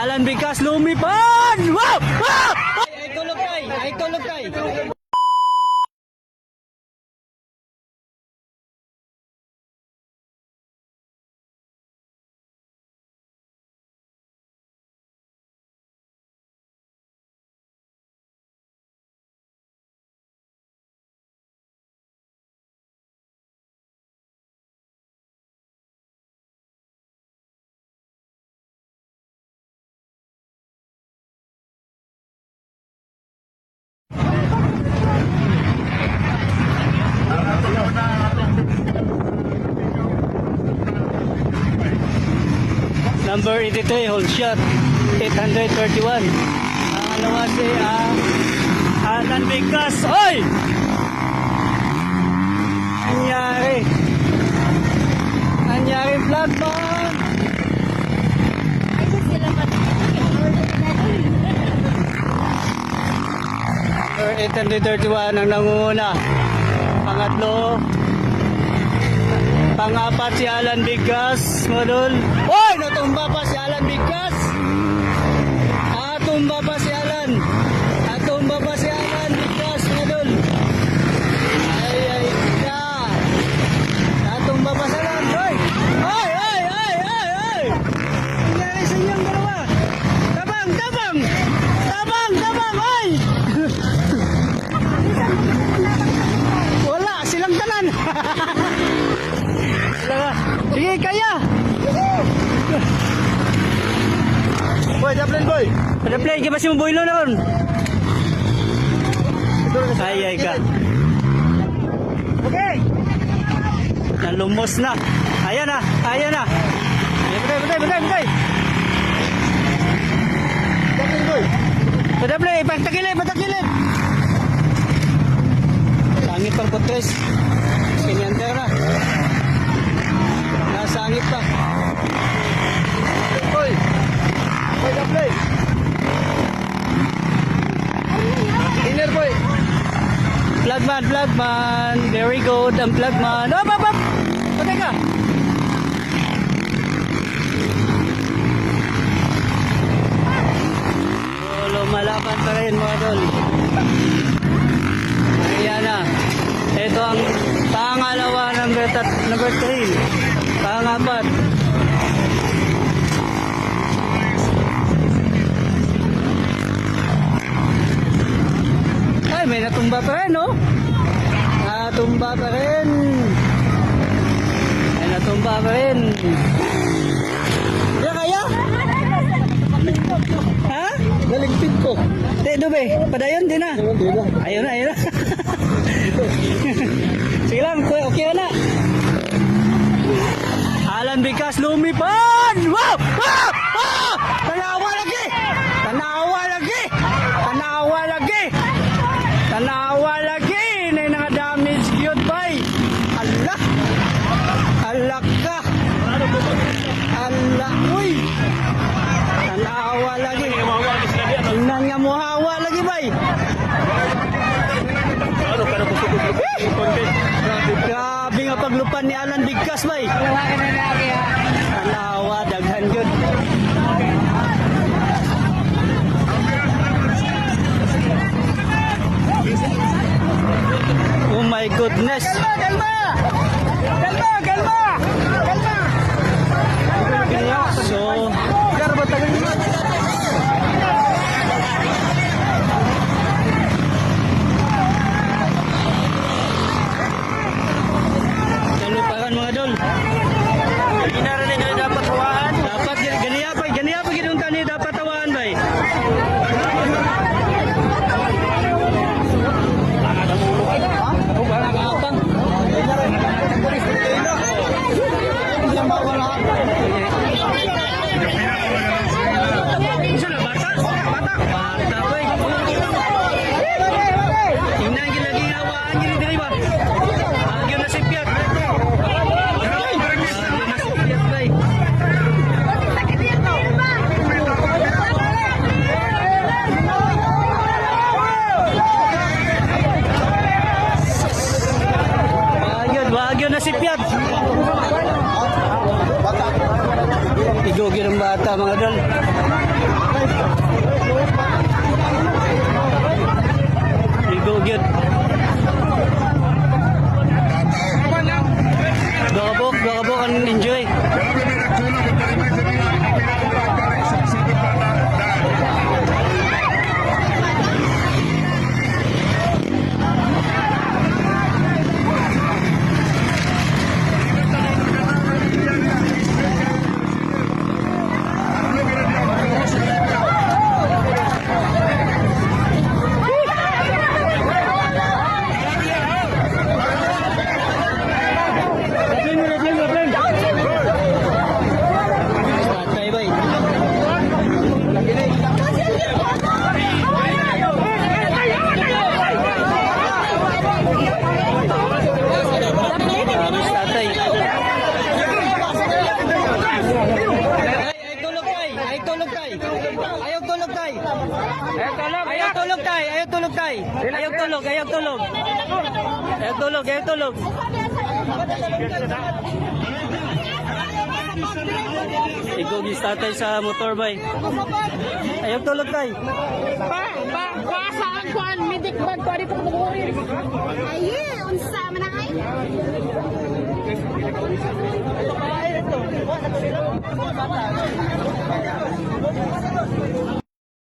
Alan Bigkas lumipad! Wow! Wow! Ay tulog kay! Ay tulog kay! Number 83, hold shot, 831. Ang alawa si Alan Bigkas. Oy! Nangyari. Nangyari vlog mo. Number 831 ang nangunguna. Pangatlo. Pangapat si Alan Bigkas, modul. Oy, natumba pa si Alan Bigkas. Tumba pa si Alan. Tumba pa si Alan Bigkas, modul. Ay, ka. Natumba pa si Alan. Oy! Oy, oy, oy, oy, oy! Nangyari sa inyong dalawa. Tabang, tabang! Tabang, tabang, oy! Wala, silang tanan. Sige, kaya! Boy, japlin boy! Japlin, kaya si Mboylo na ron? Ay, ka. Okay! Nalumos na. Ayan na, ayan na. Batay. Japlin boy! Japlin, patakilid. Langit pang putres. Sinyander na. Nasangit pa. Boy! Boy, japlin! Inner boy! Flagman. Very good ang flagman. Up! Patay ka. Lumalaban pa rin mga tol. Ayan na. Ito ang pangalawa number 3. Pangapat. Ay, may natumba pa rin, no? Natumba pa rin. Kaya kaya? Ha? Naligpit ko! Di, dube. Padayon, di na. Hindi na. Ayun na. Sige lang, okay na. Alan Bigkas lumipad! Wow! Wow! Wow! Tanawa lagi! Na naka-damage yun, bay! Alak ka! Uy! Tanawa lagi! Tingnan nga mo hawa lagi, bay! Grabe nga paglupan ni Alan Bigkas, bay! Tanawa, daghan yun! Oh my goodness! Kalma! So, nalupakan mga dol. Ginarinig na dapat hawaan. Dapat ganiya pa gidong tani dapat tawaan bay. Bata bay. Tingnan gilagi hawaan gini diri ba. Agyo na sipyat. Agyo na sipyat bay. Ayaw tulog tay. Eh, tulog. Ayaw tulog tay. Ayaw tulog tay. Ayaw tulog. Ayaw tulog. Ayaw tulog. Ayaw tulog. Igugis tatay sa motorbike. Ayaw tulog tay. Saan kuan midik bag ko dito ko. Aye, unsa man ay?